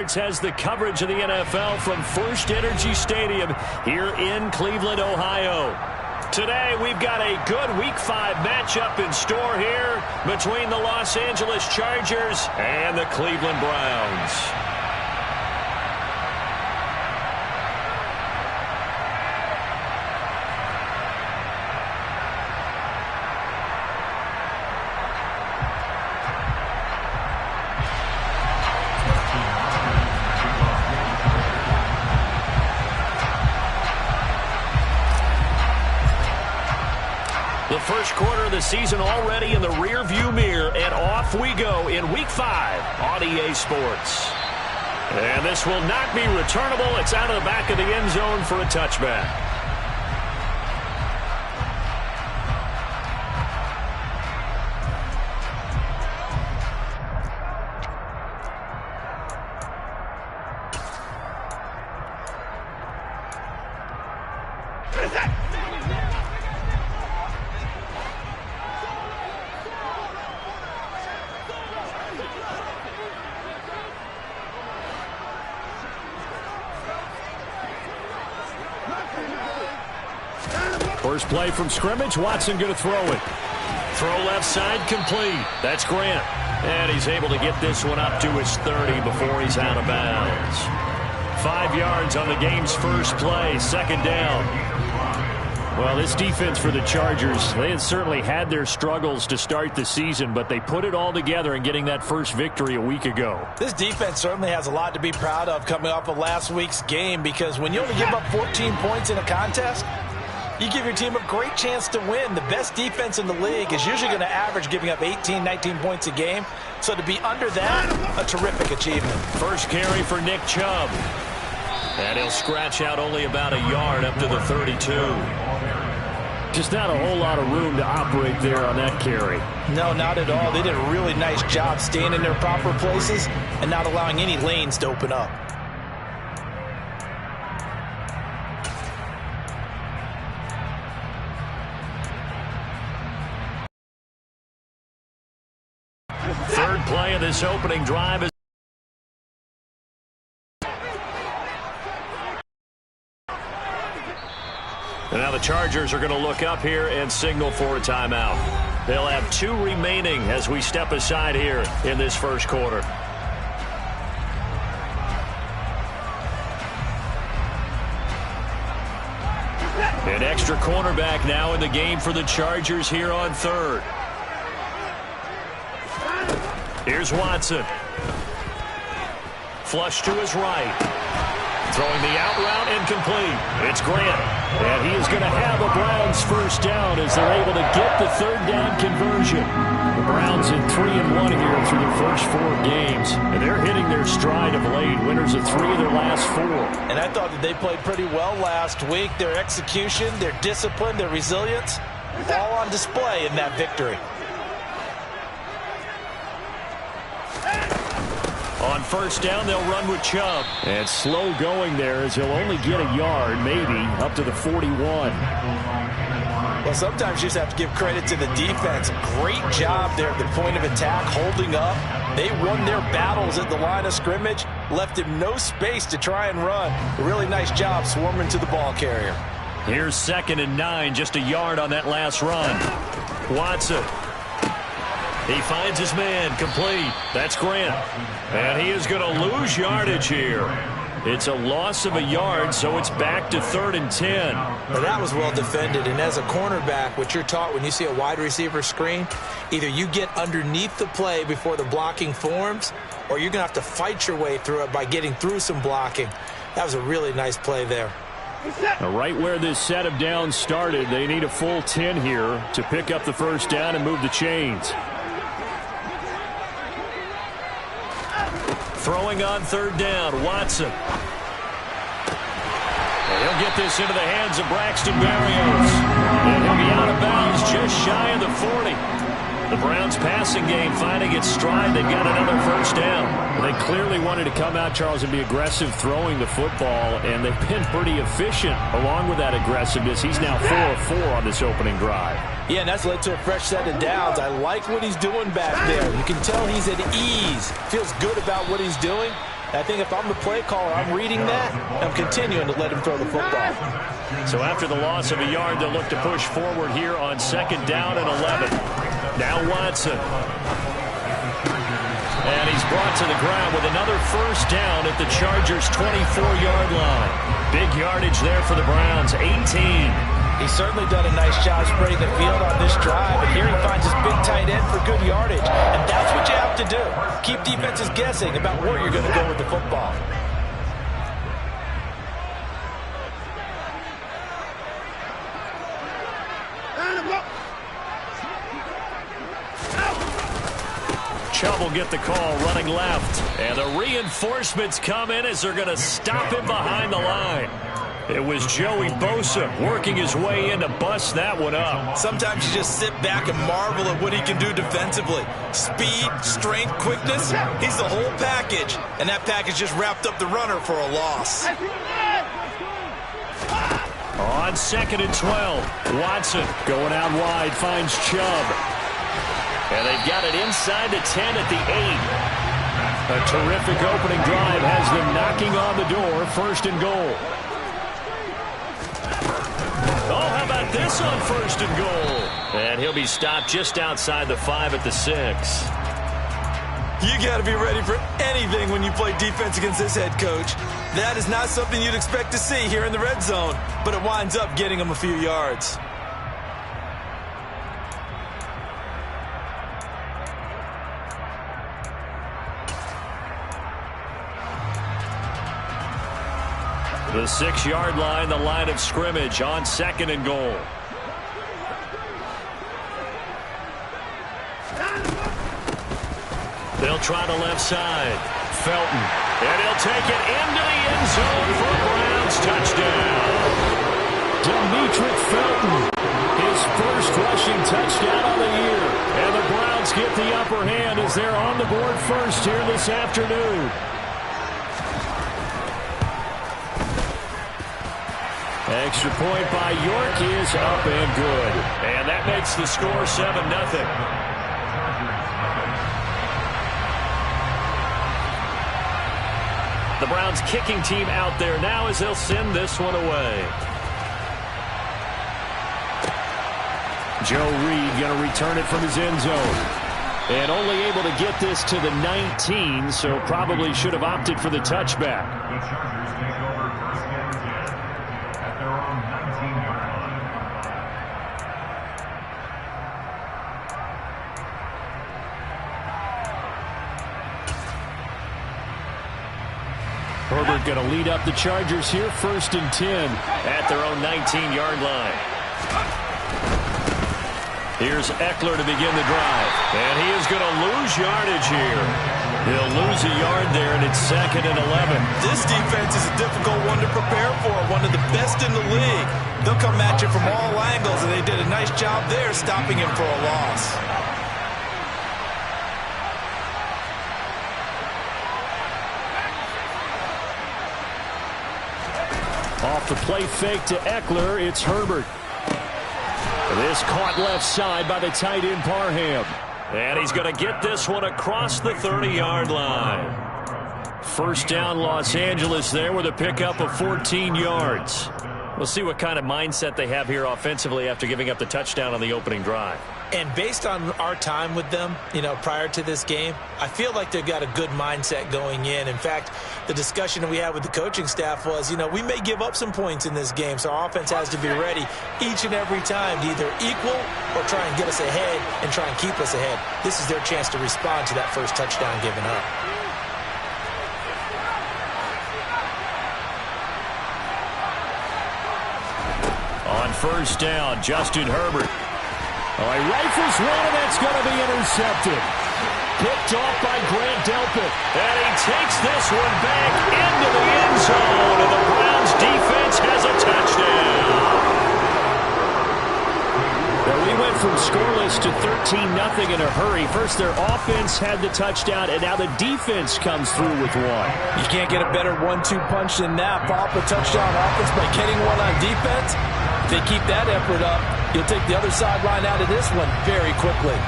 Has the coverage of the NFL from First Energy Stadium here in Cleveland, Ohio. Today, we've got a good Week 5 matchup in store here between the Los Angeles Chargers and the Cleveland Browns. The first quarter of the season already in the rear-view mirror, and off we go in Week 5 on EA Sports. And this will not be returnable. It's out of the back of the end zone for a touchback. First play from scrimmage. Watson going to throw it. Throw left side complete. That's Grant. And he's able to get this one up to his 30 before he's out of bounds. 5 yards on the game's first play. Second down. Well, this defense for the Chargers, they had certainly had their struggles to start the season, but they put it all together in getting that first victory a week ago. This defense certainly has a lot to be proud of coming off of last week's game, because when you only give up 14 points in a contest, you give your team a great chance to win. The best defense in the league is usually going to average giving up 18, 19 points a game. So to be under that, a terrific achievement. First carry for Nick Chubb. And he'll scratch out only about a yard up to the 32. Just not a whole lot of room to operate there on that carry. No, not at all. They did a really nice job staying in their proper places and not allowing any lanes to open up. Third play of this opening drive is and now the Chargers are going to look up here and signal for a timeout. They'll have 2 remaining as we step aside here in this first quarter. An extra cornerback now in the game for the Chargers here on third. Here's Watson. Flush to his right. Throwing the out route incomplete. It's Grant. And he is going to have a Browns first down as they're able to get the third down conversion. The Browns in 3-1 here through their first 4 games. And they're hitting their stride of late. Winners of 3 of their last 4. And I thought that they played pretty well last week. Their execution, their discipline, their resilience, all on display in that victory. On first down, they'll run with Chubb. And slow going there as he'll only get a yard, maybe, up to the 41. Well, sometimes you just have to give credit to the defense. Great job there at the point of attack, holding up. They won their battles at the line of scrimmage, left him no space to try and run. A really nice job swarming to the ball carrier. Here's 2nd and 9, just a yard on that last run. Watson. He finds his man, complete. That's Grant. And he is going to lose yardage here. It's a loss of a yard, so it's back to 3rd and 10. Well, that was well defended. And as a cornerback, what you're taught when you see a wide receiver screen, either you get underneath the play before the blocking forms, or you're going to have to fight your way through it by getting through some blocking. That was a really nice play there. Right where this set of downs started, they need a full 10 here to pick up the first down and move the chains. Throwing on third down, Watson. And he'll get this into the hands of Braxton Berrios. And he'll be out of bounds just shy of the 40. The Browns passing game finding its stride. They've got another first down. They clearly wanted to come out, Charles, and be aggressive throwing the football, and they've been pretty efficient along with that aggressiveness. He's now 4 of 4 on this opening drive. Yeah, and that's led to a fresh set of downs. I like what he's doing back there. You can tell he's at ease. Feels good about what he's doing. I think if I'm the play caller, I'm reading that, I'm continuing to let him throw the football. So after the loss of a yard, they'll look to push forward here on 2nd down and 11. Now Watson. And he's brought to the ground with another first down at the Chargers' 24-yard line. Big yardage there for the Browns, 18. He's certainly done a nice job spreading the field on this drive, and here he finds his big tight end for good yardage. And that's what you have to do. Keep defenses guessing about where you're going to go with the football. Chubb will get the call running left. And the reinforcements come in as they're going to stop him behind the line. It was Joey Bosa working his way in to bust that one up. Sometimes you just sit back and marvel at what he can do defensively. Speed, strength, quickness, he's the whole package. And that package just wrapped up the runner for a loss. On 2nd and 12, Watson going out wide, finds Chubb. And they've got it inside the 10 at the 8. A terrific opening drive has them knocking on the door, 1st and goal. Oh, how about this on 1st and goal? And he'll be stopped just outside the 5 at the 6. You got to be ready for anything when you play defense against this head coach. That is not something you'd expect to see here in the red zone, but it winds up getting him a few yards. The 6-yard line, the line of scrimmage on 2nd and goal. They'll try the left side. Felton. And he'll take it into the end zone for a Browns touchdown. Demetric Felton. His first rushing touchdown of the year. And the Browns get the upper hand as they're on the board first here this afternoon. Extra point by York is up and good. And that makes the score 7-0. The Browns kicking team out there now as they'll send this one away. Joe Reed going to return it from his end zone. And only able to get this to the 19, so probably should have opted for the touchback. Herbert going to lead up the Chargers here, 1st and 10 at their own 19-yard line. Here's Eckler to begin the drive. And he is going to lose yardage here. He'll lose a yard there, and it's 2nd and 11. This defense is a difficult one to prepare for, one of the best in the league. They'll come at you from all angles, and they did a nice job there stopping him for a loss. Off the play fake to Eckler, it's Herbert. This caught left side by the tight end Parham. And he's going to get this one across the 30-yard line. 1st down Los Angeles there with a pickup of 14 yards. We'll see what kind of mindset they have here offensively after giving up the touchdown on the opening drive. And based on our time with them, prior to this game, I feel like they've got a good mindset going in. In fact, the discussion that we had with the coaching staff was, we may give up some points in this game, so our offense has to be ready each and every time to either equal or try and get us ahead and try and keep us ahead. This is their chance to respond to that first touchdown given up. On 1st down, Justin Herbert. Oh, he rifles one, and that's going to be intercepted. Picked off by Grant Delpit. And he takes this one back into the end zone, and the Browns defense has a touchdown. Now, we went from scoreless to 13-0 in a hurry. First, their offense had the touchdown, and now the defense comes through with one. You can't get a better 1-2 punch than that. Follow up a touchdown offense by getting one on defense. If they keep that effort up, you'll take the other sideline out of this one very quickly.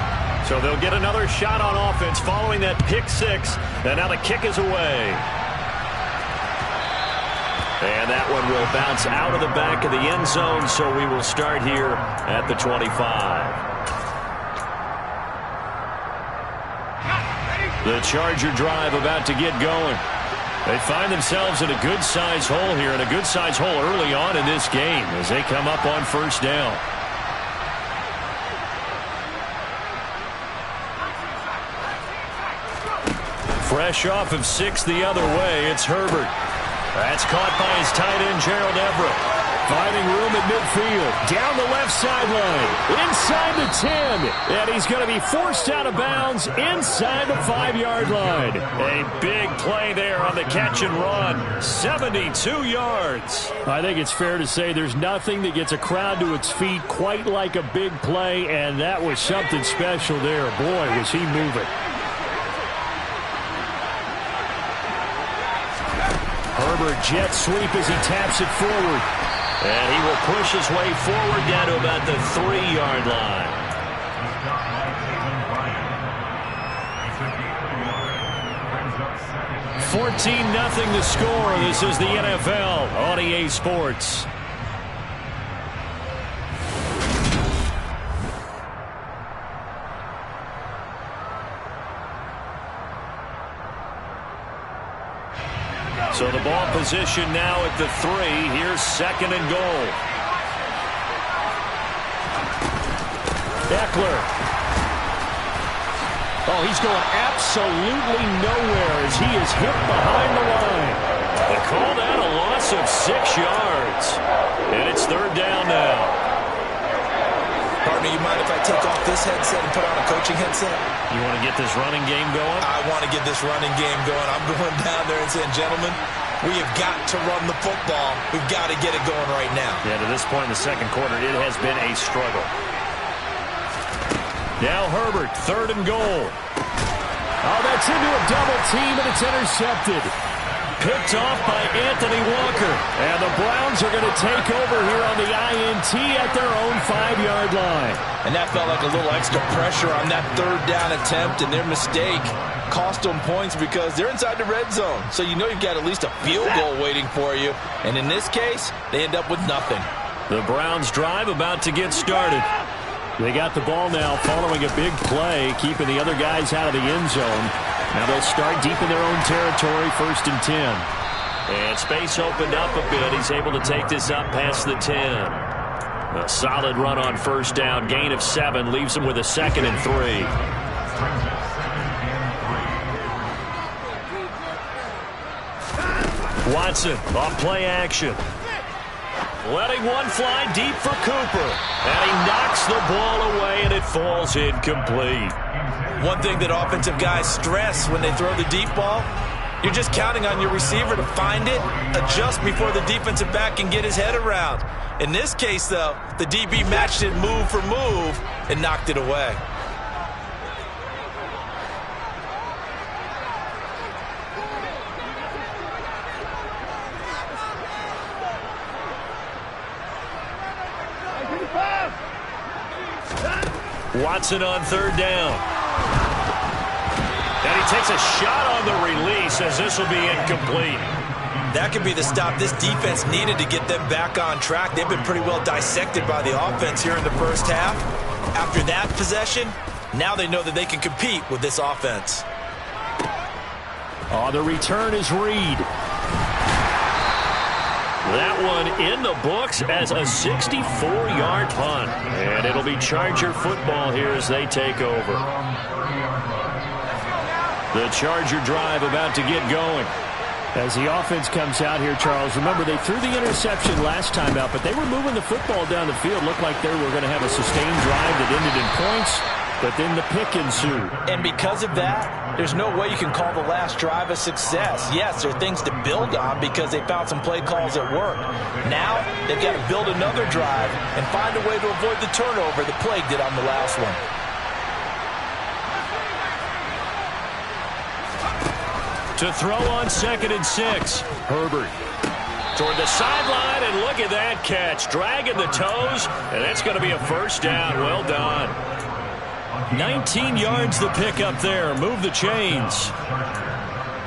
So they'll get another shot on offense following that pick 6. And now the kick is away. And that one will bounce out of the back of the end zone, so we will start here at the 25. The Charger drive about to get going. They find themselves in a good-sized hole here, and a good-sized hole early on in this game as they come up on first down. Fresh off of 6 the other way, it's Herbert. That's caught by his tight end, Gerald Everett. Finding room at midfield. Down the left sideline. Inside the 10. And he's going to be forced out of bounds inside the 5-yard line. A big play there on the catch and run. 72 yards. I think it's fair to say there's nothing that gets a crowd to its feet quite like a big play, and that was something special there. Boy, was he moving. Herbert jet sweep as he taps it forward. And he will push his way forward down to about the 3-yard line. 14-0 the score. This is the NFL on EA Sports. So the ball position now at the 3. Here's second and goal. Eckler. Oh, he's going absolutely nowhere as he is hit behind the line. They call that a loss of 6 yards. And it's third down now. Partner, you mind if I take off this headset and put on a coaching headset? You want to get this running game going? I want to get this running game going. I'm going down there and saying, gentlemen, we have got to run the football. We've got to get it going right now. Yeah, to this point in the second quarter, it has been a struggle. Now Herbert, third and goal. Oh, that's into a double team, and it's intercepted. Picked off by Anthony Walker. And the Browns are going to take over here on the INT at their own 5-yard line. And that felt like a little extra pressure on that third down attempt, and their mistake cost them points because they're inside the red zone. So you know you've got at least a field goal waiting for you. And in this case, they end up with nothing. The Browns drive about to get started. They got the ball now following a big play, keeping the other guys out of the end zone. Now they'll start deep in their own territory, first and 10. And space opened up a bit. He's able to take this up past the 10. A solid run on first down. Gain of 7 leaves him with a second and 3. Watson off play action. Letting one fly deep for Cooper. And he knocks the ball away, and it falls incomplete. One thing that offensive guys stress when they throw the deep ball, you're just counting on your receiver to find it, adjust before the defensive back can get his head around. In this case, though, the DB matched it move for move and knocked it away. Watson on third down. And he takes a shot on the release as this will be incomplete. That could be the stop this defense needed to get them back on track. They've been pretty well dissected by the offense here in the first half. After that possession, now they know that they can compete with this offense. Oh, the return is Reed. That one in the books as a 64-yard punt. And it'll be Charger football here as they take over. The Charger drive about to get going. As the offense comes out here, Charles, remember they threw the interception last time out, but they were moving the football down the field. Looked like they were going to have a sustained drive that ended in points, but then the pick ensued. And because of that, there's no way you can call the last drive a success. Yes, there are things to build on because they found some play calls that work. Now, they've got to build another drive and find a way to avoid the turnover that plagued it on the last one. To throw on second and 6, Herbert. Toward the sideline, and look at that catch. Dragging the toes, and that's going to be a first down. Well done. 19 yards the pick up there. Move the chains.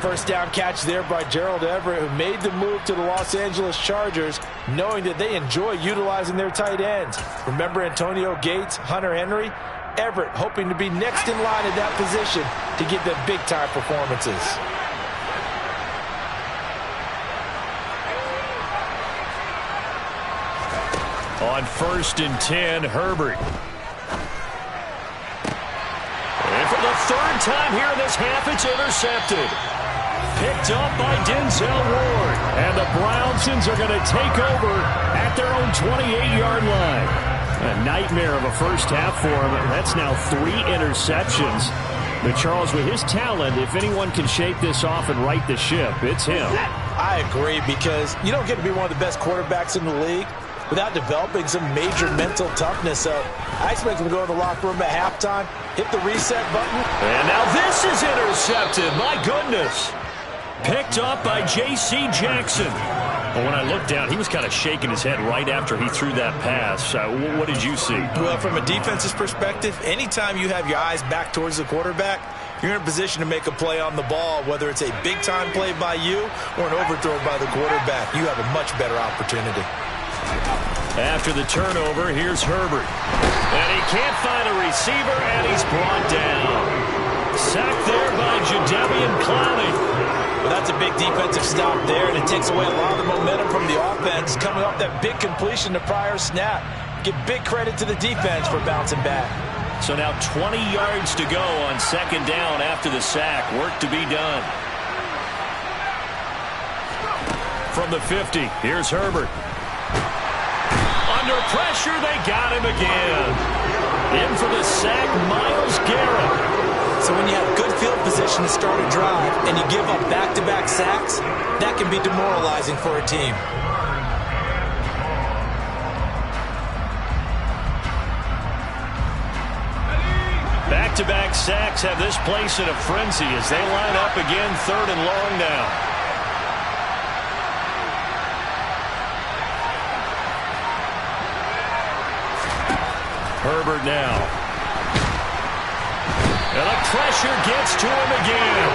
first down catch there by Gerald Everett, who made the move to the Los Angeles Chargers, knowing that they enjoy utilizing their tight ends. Remember Antonio Gates, Hunter Henry? Everett hoping to be next in line at that position to give them big-time performances. On 1st and 10, Herbert. And for the third time here in this half, it's intercepted. Picked up by Denzel Ward. And the Brownsons are going to take over at their own 28-yard line. A nightmare of a first half for him. That's now 3 interceptions. But Charles, with his talent, if anyone can shake this off and right the ship, it's him. I agree, because you don't get to be one of the best quarterbacks in the league without developing some major mental toughness. So I expect him to go to the locker room at halftime, hit the reset button. And now this is intercepted. My goodness. Picked up by J.C. Jackson. Well, when I looked down, he was kind of shaking his head right after he threw that pass. What did you see? Well, from a defense's perspective, anytime you have your eyes back towards the quarterback, you're in a position to make a play on the ball, whether it's a big-time play by you or an overthrow by the quarterback. You have a much better opportunity. After the turnover, here's Herbert. And he can't find a receiver, and he's brought down. Sacked there by Jadeveon Clowney. Well, that's a big defensive stop there, and it takes away a lot of the momentum from the offense coming off that big completion the prior snap. Give big credit to the defense for bouncing back. So now 20 yards to go on 2nd down after the sack. Work to be done. From the 50, here's Herbert. Under pressure, they got him again. In for the sack, Myles Garrett. So when you have good field position to start a drive and you give up back-to-back sacks, that can be demoralizing for a team. Back-to-back sacks have this place in a frenzy as they line up again 3rd and long now. Herbert now. And the pressure gets to him again.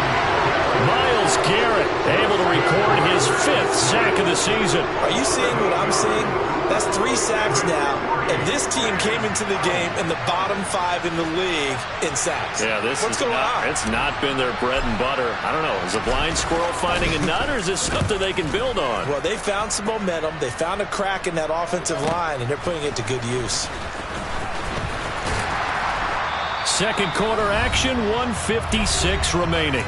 Myles Garrett able to record his 5th sack of the season. Are you seeing what I'm seeing? That's 3 sacks now, and this team came into the game in the bottom 5 in the league in sacks. Yeah, What's going on? It's not been their bread and butter. I don't know. Is a blind squirrel finding a nut, or is this something they can build on? Well, they found some momentum. They found a crack in that offensive line, and they're putting it to good use. 2nd quarter action, 1:56 remaining.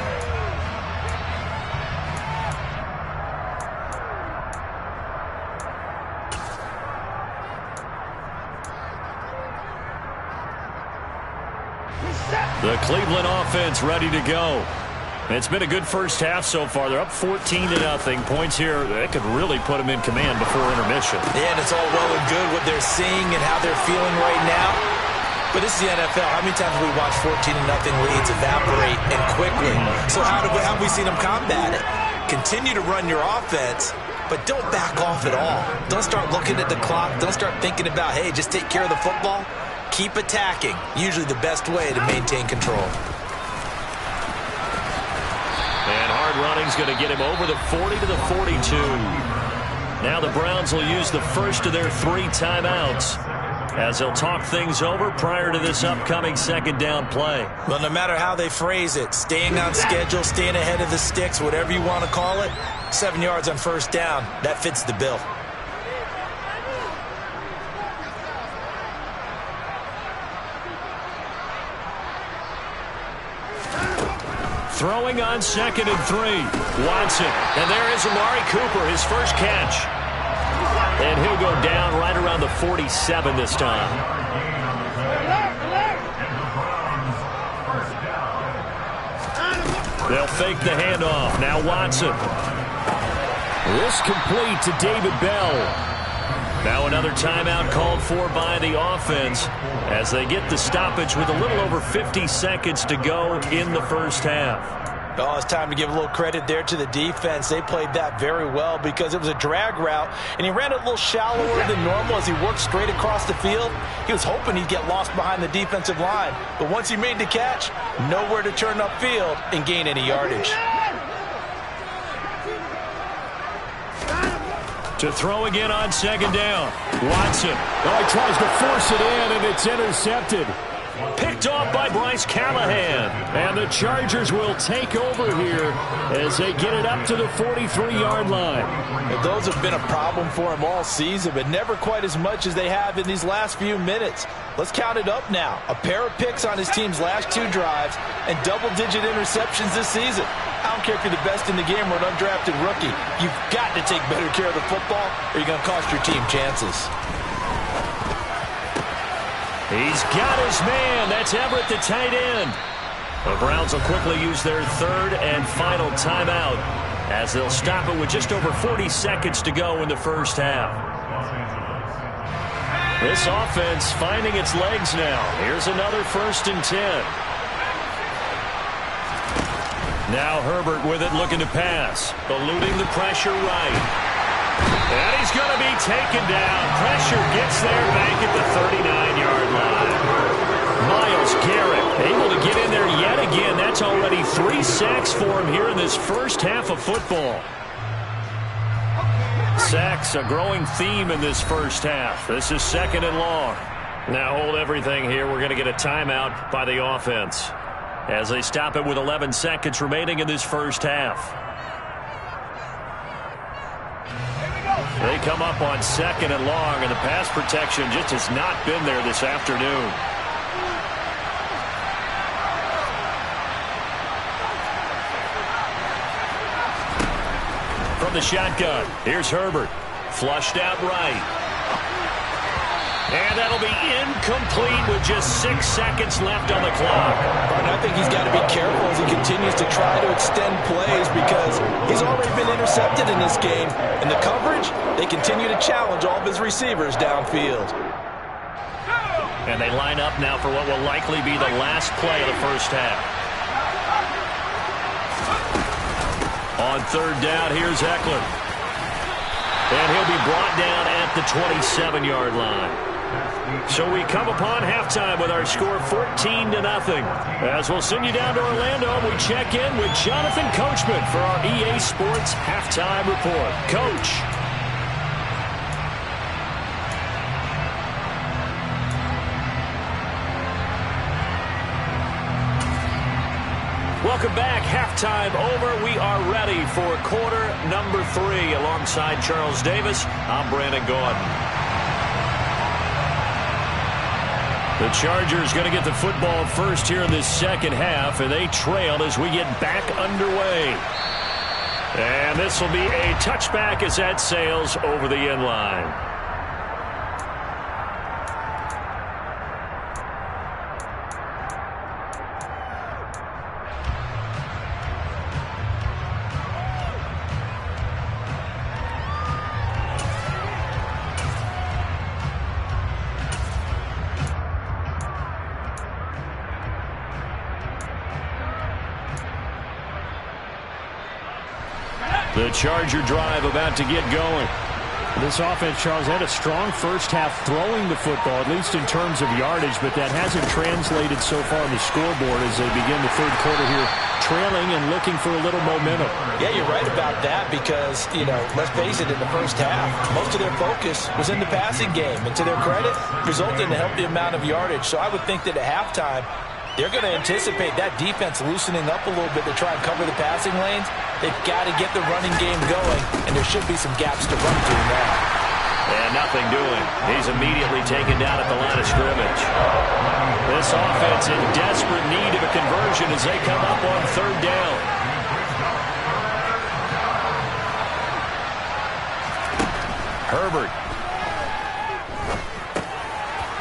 The Cleveland offense ready to go. It's been a good first half so far. They're up 14-0. Points here that could really put them in command before intermission. Yeah, and it's all well and good what they're seeing and how they're feeling right now. But this is the NFL. How many times have we watched 14-0 leads evaporate and quickly? So how have we seen them combat it? Continue to run your offense, but don't back off at all. Don't start looking at the clock. Don't start thinking about, hey, just take care of the football. Keep attacking. Usually the best way to maintain control. And hard running's going to get him over the 40 to the 42. Now the Browns will use the first of their 3 timeouts as they'll talk things over prior to this upcoming 2nd down play. Well, no matter how they phrase it, staying on schedule, staying ahead of the sticks, whatever you want to call it, 7 yards on 1st down, that fits the bill. Throwing on 2nd and 3. Watson. And there is Amari Cooper, his first catch. And he'll go down right around the 47 this time. They'll fake the handoff. Now Watson. This complete to David Bell. Now another timeout called for by the offense as they get the stoppage with a little over 50 seconds to go in the first half. Oh, it's time to give a little credit there to the defense. They played that very well because it was a drag route, and he ran it a little shallower than normal as he worked straight across the field. He was hoping he'd get lost behind the defensive line, but once he made the catch, nowhere to turn upfield and gain any yardage. To throw again on second down. Watson. Oh, he tries to force it in, and it's intercepted. Picked off by Bryce Callahan. And the Chargers will take over here as they get it up to the 43-yard line. Well, those have been a problem for him all season, but never quite as much as they have in these last few minutes. Let's count it up now. A pair of picks on his team's last 2 drives and double-digit interceptions this season. I don't care if you're the best in the game or an undrafted rookie. You've got to take better care of the football or you're going to cost your team chances. He's got his man. That's Everett, the tight end. The Browns will quickly use their 3rd and final timeout as they'll stop it with just over 40 seconds to go in the first half. This offense finding its legs now. Here's another 1st and 10. Now Herbert with it, looking to pass. Eluding the pressure right. And he's going to be taken down. Pressure gets there back at the 39-yard line. Myles Garrett able to get in there yet again. That's already 3 sacks for him here in this first half of football. Sacks, a growing theme in this first half. This is 2nd and long. Now hold everything here. We're going to get a timeout by the offense as they stop it with 11 seconds remaining in this first half. They come up on 2nd and long, and the pass protection just has not been there this afternoon. From the shotgun, here's Herbert. Flushed out right. And that'll be incomplete with just 6 seconds left on the clock. I think he's got to be careful as he continues to try to extend plays because he's already been intercepted in this game. And the coverage, they continue to challenge all of his receivers downfield. And they line up now for what will likely be the last play of the first half. On 3rd down, here's Eckler. And he'll be brought down at the 27-yard line. So we come upon halftime with our score 14-0. As we'll send you down to Orlando, we check in with Jonathan Coachman for our EA Sports Halftime Report. Coach. Welcome back. Halftime over. We are ready for quarter number 3. Alongside Charles Davis, I'm Brandon Gaudin. The Chargers going to get the football first here in this second half, and they trail as we get back underway. And this will be a touchback as that sails over the end line. The Charger drive about to get going. This offense, Charles, had a strong first half throwing the football, at least in terms of yardage, but that hasn't translated so far on the scoreboard as they begin the 3rd quarter here, trailing and looking for a little momentum. Yeah, you're right about that because, let's face it, in the first half, most of their focus was in the passing game. And to their credit, resulted in a healthy amount of yardage. So I would think that at halftime, they're going to anticipate that defense loosening up a little bit to try and cover the passing lanes. They've got to get the running game going, and there should be some gaps to run through now. And nothing doing. He's immediately taken down at the line of scrimmage. This offense in desperate need of a conversion as they come up on 3rd down. Herbert.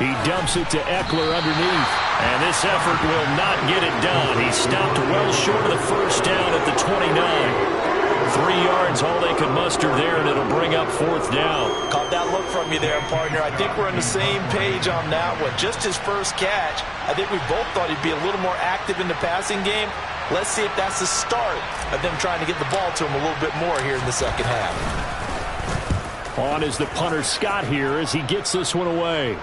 He dumps it to Eckler underneath. And this effort will not get it done. He stopped well short of the first down at the 29. 3 yards, all they could muster there, and it'll bring up 4th down. Caught that look from you there, partner. I think we're on the same page on that one. Just his first catch, I think we both thought he'd be a little more active in the passing game. Let's see if that's the start of them trying to get the ball to him a little bit more here in the second half. On is the punter Scott here as he gets this one away.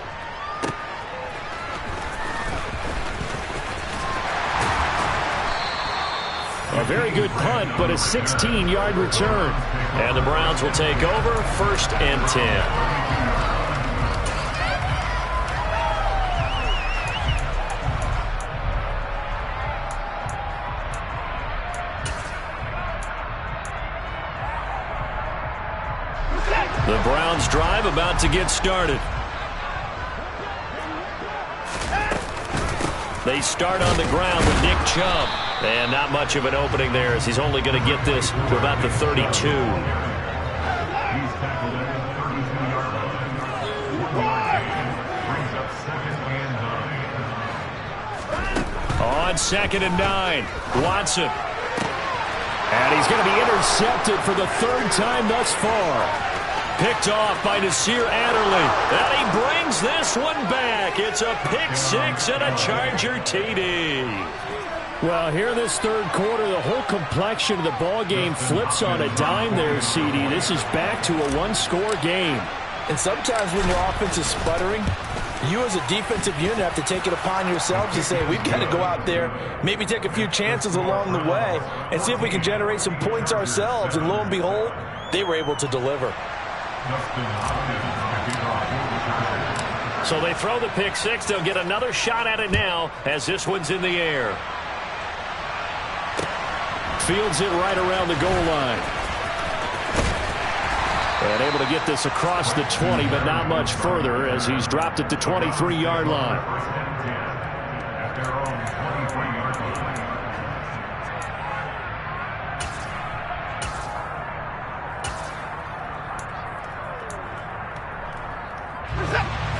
A very good punt, but a 16-yard return. And the Browns will take over 1st and 10. The Browns drive about to get started. They start on the ground with Nick Chubb. And not much of an opening there as he's only going to get this to about the 32. On 2nd and 9, Watson. And he's going to be intercepted for the 3rd time thus far. Picked off by Nasir Adderley. And he brings this one back. It's a pick 6 and a Charger TD. Well, here this 3rd quarter, the whole complexion of the ball game flips on a dime there, CD. This is back to a one-score game. And sometimes when your offense is sputtering, you as a defensive unit have to take it upon yourselves to say, we've got to go out there, maybe take a few chances along the way, and see if we can generate some points ourselves. And lo and behold, they were able to deliver. So they throw the pick 6. They'll get another shot at it now as this one's in the air. Fields it right around the goal line. And able to get this across the 20, but not much further as he's dropped at the 23-yard line.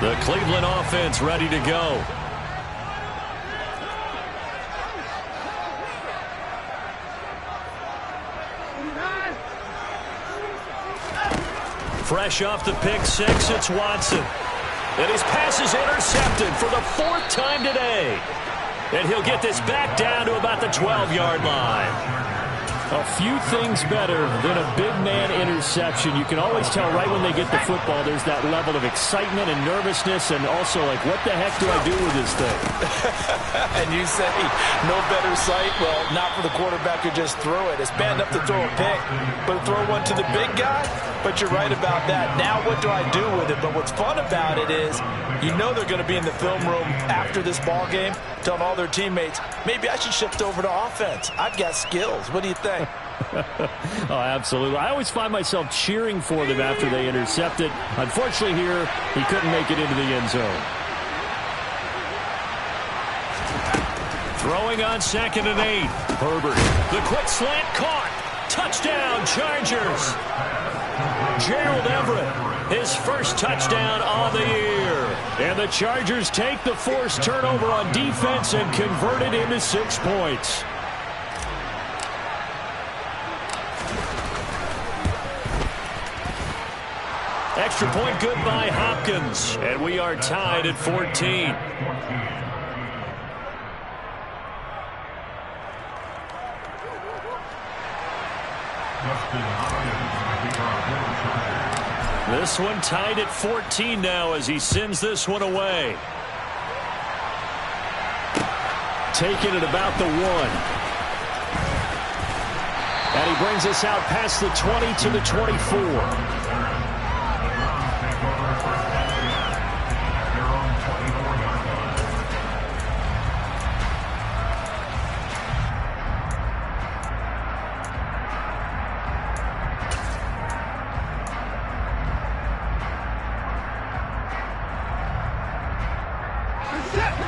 The Cleveland offense ready to go. Fresh off the pick 6, it's Watson. And his pass is intercepted for the 4th time today. And he'll get this back down to about the 12-yard line. A few things better than a big man interception. You can always tell right when they get the football, there's that level of excitement and nervousness, and also like, what the heck do I do with this thing? And you say, no better sight? Well, not for the quarterback who just threw it. It's bad enough to throw a pick, but to throw one to the big guy? But you're right about that. Now what do I do with it? But what's fun about it is, you know they're going to be in the film room after this ball game, telling all their teammates, maybe I should shift over to offense. I've got skills. What do you think? Oh, absolutely. I always find myself cheering for them after they intercept it. Unfortunately here, he couldn't make it into the end zone. Throwing on 2nd and 8. Herbert. The quick slant caught. Touchdown, Chargers. Gerald Everett, his first touchdown on the year. And the Chargers take the forced turnover on defense and convert it into 6 points. Extra point good by Hopkins. And we are tied at 14. This one tied at 14 now as he sends this one away. Taking it about the 1. And he brings us out past the 20 to the 24.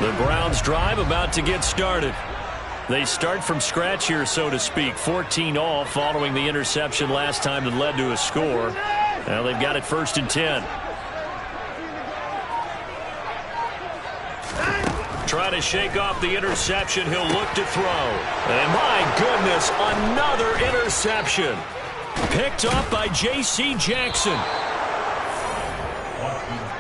The Browns drive about to get started. They start from scratch here, so to speak. 14 all following the interception last time that led to a score. Now they've got it 1st and 10. Trying to shake off the interception. He'll look to throw. And my goodness, another interception. Picked off by J.C. Jackson.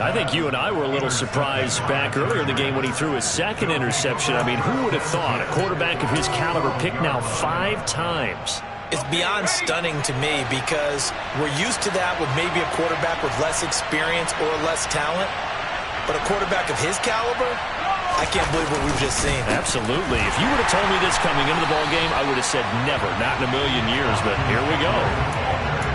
I think you and I were a little surprised back earlier in the game when he threw his 2nd interception. I mean, who would have thought a quarterback of his caliber picked now 5 times? It's beyond stunning to me because we're used to that with maybe a quarterback with less experience or less talent. But a quarterback of his caliber, I can't believe what we've just seen. Absolutely. If you would have told me this coming into the ball game, I would have said never, not in a million years, but here we go.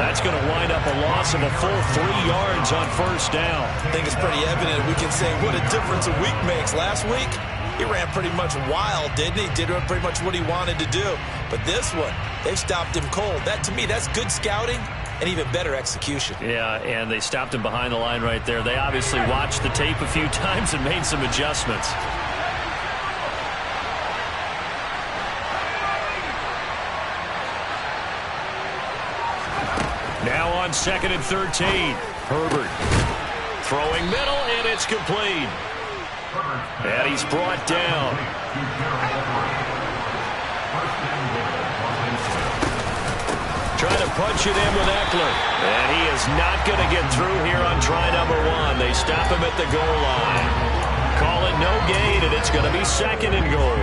That's going to wind up a loss of a full 3 yards on first down. I think it's pretty evident we can say what a difference a week makes. Last week, he ran pretty much wild, didn't he? Did pretty much what he wanted to do. But this one, they stopped him cold. That, to me, that's good scouting and even better execution. Yeah, and they stopped him behind the line right there. They obviously watched the tape a few times and made some adjustments. Now on 2nd and 13. Herbert throwing middle, and it's complete. And he's brought down. Trying to punch it in with Eckler. And he is not going to get through here on try number 1. They stop him at the goal line. Call it no gain, and it's going to be 2nd and goal.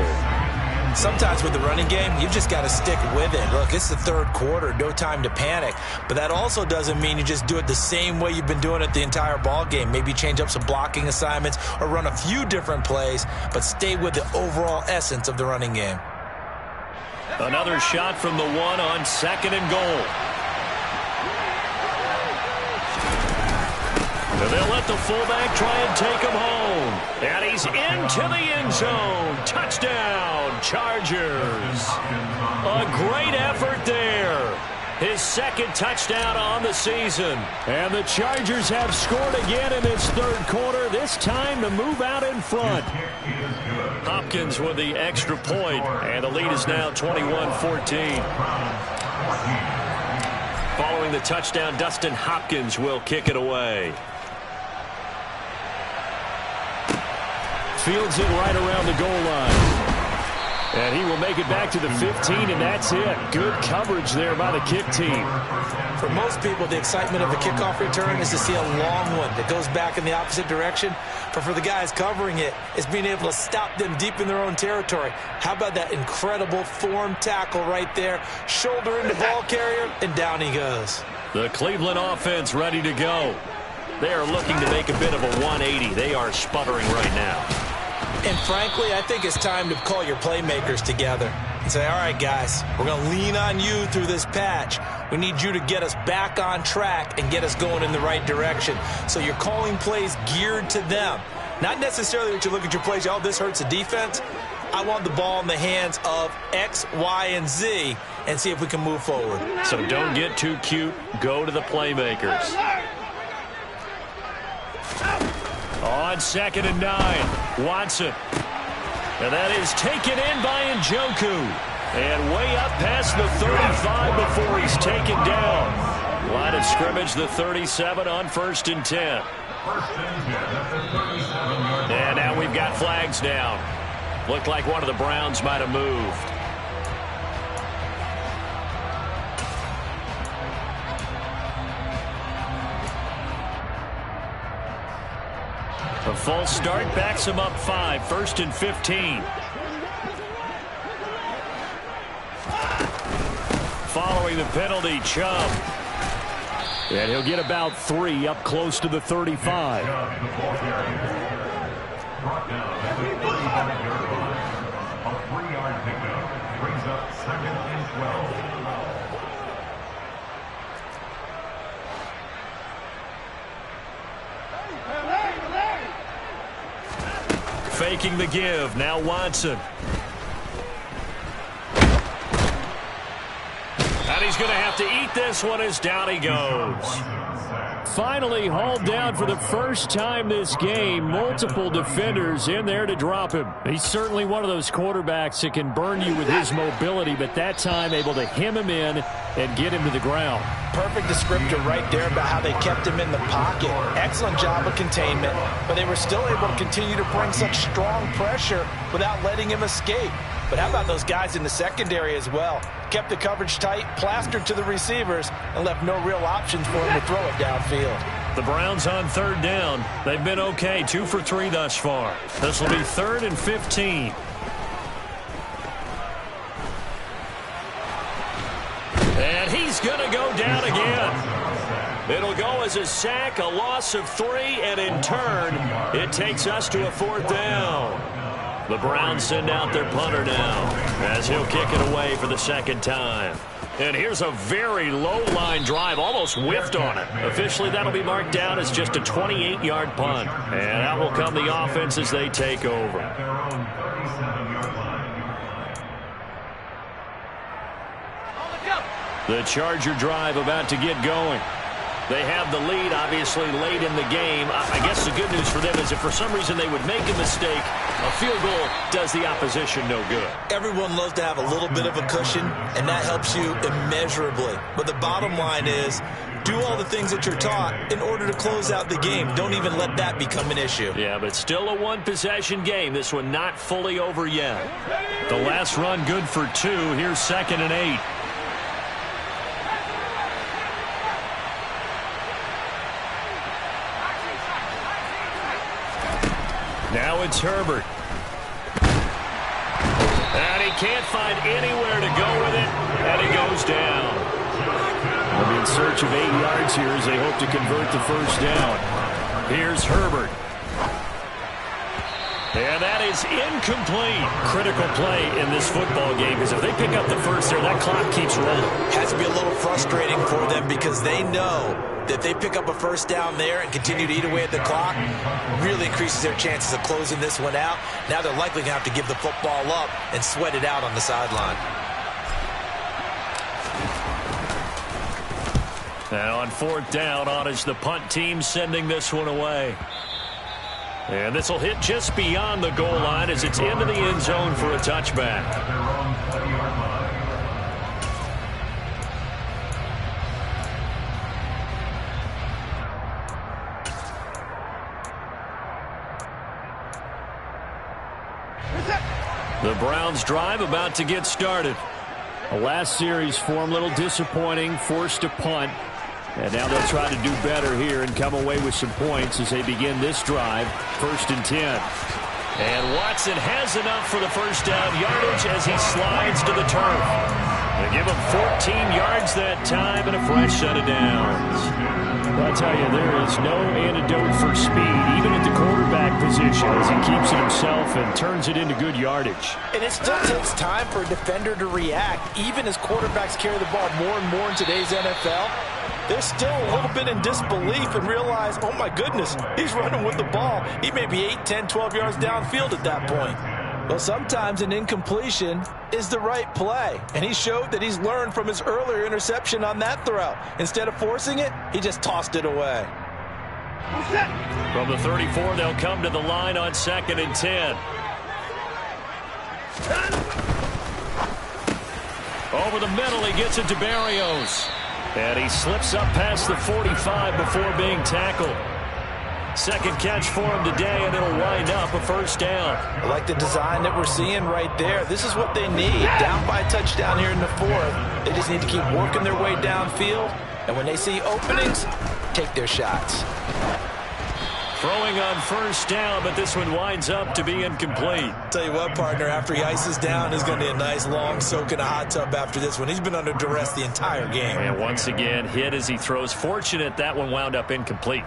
Sometimes with the running game, you've just got to stick with it. Look, it's the 3rd quarter, no time to panic. But that also doesn't mean you just do it the same way you've been doing it the entire ball game. Maybe change up some blocking assignments or run a few different plays, but stay with the overall essence of the running game. Another shot from the 1 on 2nd and goal. And they'll let the fullback try and take him home. And he's into the end zone. Touchdown, Chargers. A great effort there. His 2nd touchdown on the season. And the Chargers have scored again in this 3rd quarter. This time to move out in front. Hopkins with the extra point, and the lead is now 21-14. Following the touchdown, Dustin Hopkins will kick it away. Fields it right around the goal line. And he will make it back to the 15, and that's it. Good coverage there by the kick team. For most people, the excitement of a kickoff return is to see a long one that goes back in the opposite direction. But for the guys covering it, it's being able to stop them deep in their own territory. How about that incredible form tackle right there? Shoulder into ball carrier, and down he goes. The Cleveland offense ready to go. They are looking to make a bit of a 180. They are sputtering right now. And frankly, I think it's time to call your playmakers together and say, all right, guys, we're going to lean on you through this patch. We need you to get us back on track and get us going in the right direction. So you're calling plays geared to them. Not necessarily that you look at your plays, oh, this hurts the defense. I want the ball in the hands of X, Y, and Z and see if we can move forward. So don't get too cute. Go to the playmakers. On 2nd and 9, Watson. And that is taken in by Njoku. And way up past the 35 before he's taken down. Line of scrimmage, the 37 on 1st and 10. And now we've got flags down. Looked like one of the Browns might have moved. A false start backs him up 5, 1st and 15. Following the penalty, Chubb. And he'll get about 3 up close to the 35. Faking the give. Now Watson. And he's going to have to eat this one as down he goes. Finally hauled down for the first time this game. Multiple defenders in there to drop him. He's certainly one of those quarterbacks that can burn you with his mobility, but that time able to hem him in and get him to the ground. Perfect descriptor right there about how they kept him in the pocket. Excellent job of containment, but they were still able to continue to bring such strong pressure without letting him escape. But how about those guys in the secondary as well? Kept the coverage tight, plastered to the receivers, and left no real options for him to throw it downfield. The Browns on 3rd down. They've been okay, 2 for 3 thus far. This will be 3rd and 15. And he's going to go down again. It'll go as a sack, a loss of 3, and in turn, it takes us to a 4th down. The Browns send out their punter now as he'll kick it away for the second time. And here's a very low-line drive, almost whiffed on it. Officially, that'll be marked down as just a 28-yard punt. And out will come the offense as they take over. The Charger drive about to get going. They have the lead, obviously, late in the game. I guess the good news for them is if for some reason they would make a mistake, a field goal does the opposition no good. Everyone loves to have a little bit of a cushion, and that helps you immeasurably. But the bottom line is, do all the things that you're taught in order to close out the game. Don't even let that become an issue. Yeah, but still a one-possession game. This one not fully over yet. The last run good for 2. Here's 2nd and 8. Now it's Herbert. And he can't find anywhere to go with it, and he goes down. They'll be in search of 8 yards here as they hope to convert the first down. Here's Herbert. And that is incomplete. Critical play in this football game because if they pick up the first there, that clock keeps rolling. Has to be a little frustrating for them because they know that they pick up a first down there and continue to eat away at the clock, really increases their chances of closing this one out. Now they're likely going to have to give the football up and sweat it out on the sideline. Now on 4th down, on is the punt team sending this one away. And this will hit just beyond the goal line as it's into the end zone for a touchback. The Browns drive about to get started. The last series for them, a little disappointing, forced to punt. And now they'll try to do better here and come away with some points as they begin this drive. 1st and 10. And Watson has enough for the first down yardage as he slides to the turf. They give him 14 yards that time and a fresh set of downs. I'll tell you, there is no antidote for speed, even at the quarterback position, as he keeps it himself and turns it into good yardage. And it still takes time for a defender to react, even as quarterbacks carry the ball more and more in today's NFL. They're still a little bit in disbelief and realize, oh my goodness, he's running with the ball. He may be 8, 10, 12 yards downfield at that point. Well, sometimes an incompletion is the right play, and he showed that he's learned from his earlier interception on that throw. Instead of forcing it, he just tossed it away. From the 34, they'll come to the line on 2nd and 10. Over the middle, he gets it to Berrios. And he slips up past the 45 before being tackled. Second catch for him today, and it'll wind up a first down. I like the design that we're seeing right there. This is what they need. Down by a touchdown here in the 4th. They just need to keep working their way downfield. And when they see openings, take their shots. Throwing on first down, but this one winds up to be incomplete. Tell you what, partner, after he ices down, he's going to be a nice long soak in a hot tub after this one. He's been under duress the entire game. And once again, hit as he throws. Fortunate that one wound up incomplete.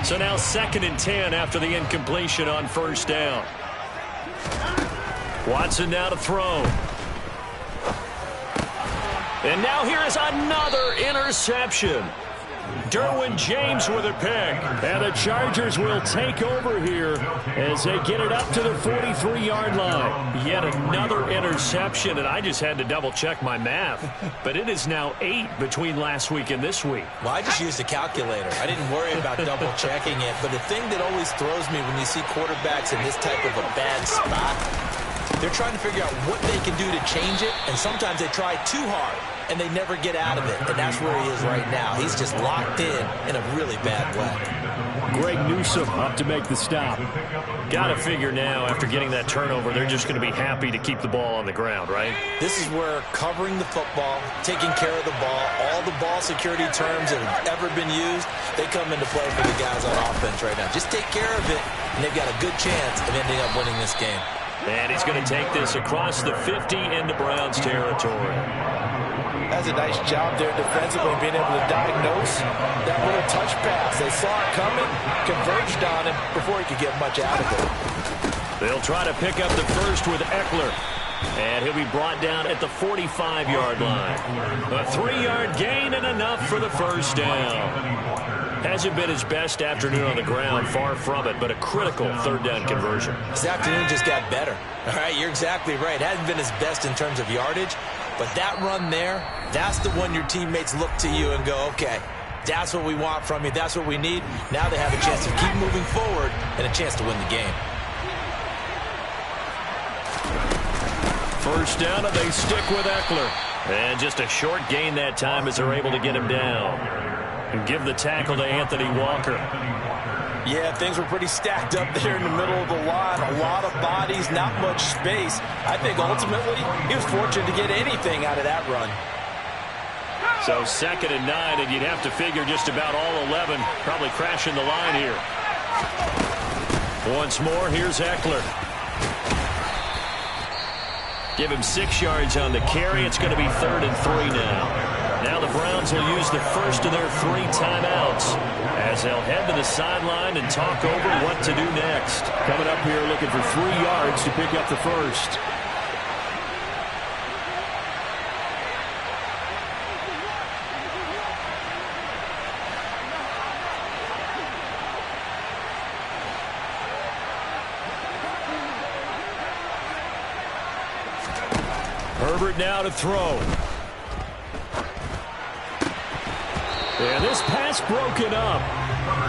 So now 2nd and 10 after the incompletion on first down. Watson now to throw. And now here is another interception. Derwin James with a pick. And the Chargers will take over here as they get it up to the 43-yard line. Yet another interception, and I just had to double-check my math. But it is now 8 between last week and this week. Well, I just used a calculator. I didn't worry about double-checking it. But the thing that always throws me when you see quarterbacks in this type of a bad spot, they're trying to figure out what they can do to change it, and sometimes they try too hard, and they never get out of it, and that's where he is right now. He's just locked in a really bad way. Greg Newsome up to make the stop. Got to figure now, after getting that turnover, they're just going to be happy to keep the ball on the ground, right? This is where covering the football, taking care of the ball, all the ball security terms that have ever been used, they come into play for the guys on offense right now. Just take care of it, and they've got a good chance of ending up winning this game. And he's going to take this across the 50 into Browns territory. That's a nice job there defensively, being able to diagnose that little touch pass. They saw it coming, converged on him before he could get much out of it. They'll try to pick up the first with Eckler. And he'll be brought down at the 45-yard line. A 3-yard gain and enough for the first down. Hasn't been his best afternoon on the ground, far from it, but a critical third down conversion. This afternoon just got better. All right, you're exactly right. Hasn't been his best in terms of yardage, but that run there, that's the one your teammates look to you and go, okay, that's what we want from you. That's what we need. Now they have a chance to keep moving forward and a chance to win the game. First down, and they stick with Eckler. And just a short gain that time as they're able to get him down. And give the tackle to Anthony Walker. Yeah, things were pretty stacked up there in the middle of the line. A lot of bodies, not much space. I think ultimately he was fortunate to get anything out of that run. So 2nd and 9, and you'd have to figure just about all 11 probably crashing the line here. Once more, here's Eckler. Give him 6 yards on the carry. It's going to be 3rd and 3 now. Now the Browns will use the first of their 3 timeouts as they'll head to the sideline and talk over what to do next. Coming up here looking for 3 yards to pick up the first. Herbert now to throw. And this pass broken up.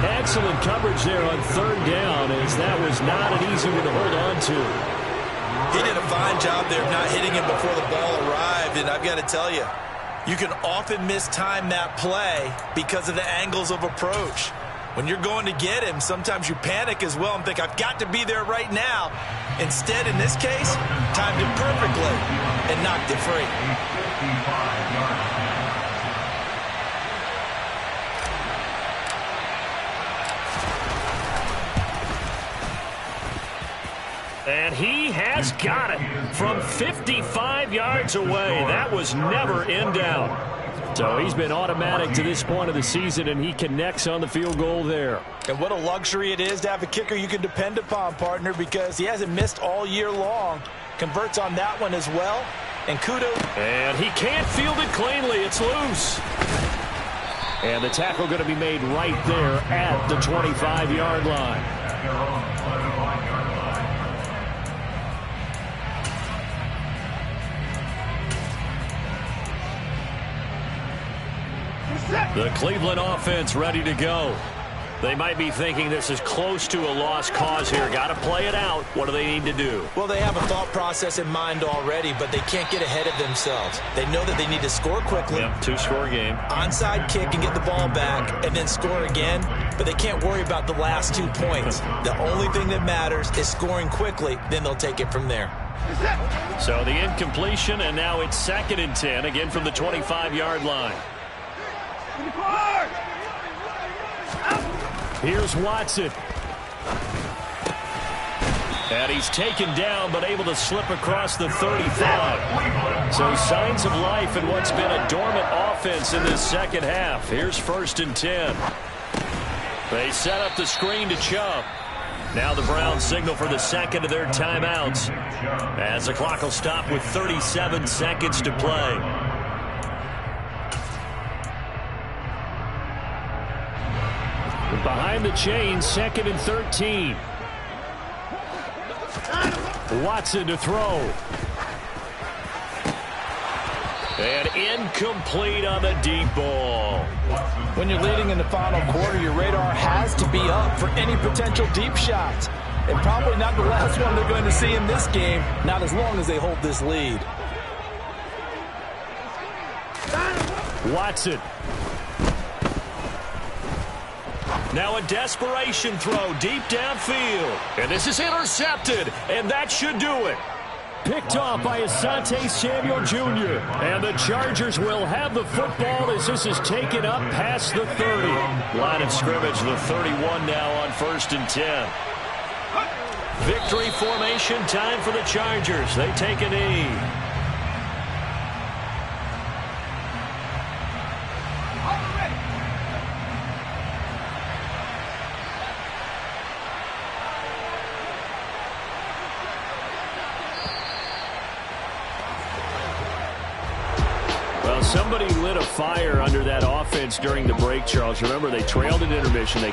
Excellent coverage there on 3rd down, as that was not an easy one to hold on to. He did a fine job there of not hitting him before the ball arrived, and I've got to tell you, you can often mistime that play because of the angles of approach. When you're going to get him, sometimes you panic as well and think, I've got to be there right now. Instead, in this case, timed it perfectly and knocked it free. And he has got it from 55 yards away. That was never in doubt. So he's been automatic to this point of the season, and he connects on the field goal there. And what a luxury it is to have a kicker you can depend upon, partner, because he hasn't missed all year long. Converts on that one as well. And kudos. And he can't field it cleanly. It's loose. And the tackle going to be made right there at the 25-yard line. The Cleveland offense ready to go. They might be thinking this is close to a lost cause here. Got to play it out. What do they need to do? Well, they have a thought process in mind already, but they can't get ahead of themselves. They know that they need to score quickly. Yep, 2-score game. Onside kick and get the ball back and then score again, but they can't worry about the last 2 points. The only thing that matters is scoring quickly, then they'll take it from there. So the incompletion, and now it's 2nd and 10, again from the 25-yard line. Here's Watson. And he's taken down, but able to slip across the 35. So signs of life in what's been a dormant offense in this second half. Here's 1st and 10. They set up the screen to Chubb. Now the Browns signal for the second of their timeouts, as the clock will stop with 37 seconds to play. Behind the chain, 2nd and 13. Watson to throw. And incomplete on the deep ball. When you're leading in the final quarter, your radar has to be up for any potential deep shots. And probably not the last one they're going to see in this game, not as long as they hold this lead. Watson. Now a desperation throw deep downfield. And this is intercepted, and that should do it. Picked off by Asante Samuel Jr. And the Chargers will have the football as this is taken up past the 30. Line of scrimmage, the 31 now on 1st and 10. Victory formation time for the Chargers. They take a knee. Well, somebody lit a fire under that offense during the break, Charles. Remember, they trailed at intermission. They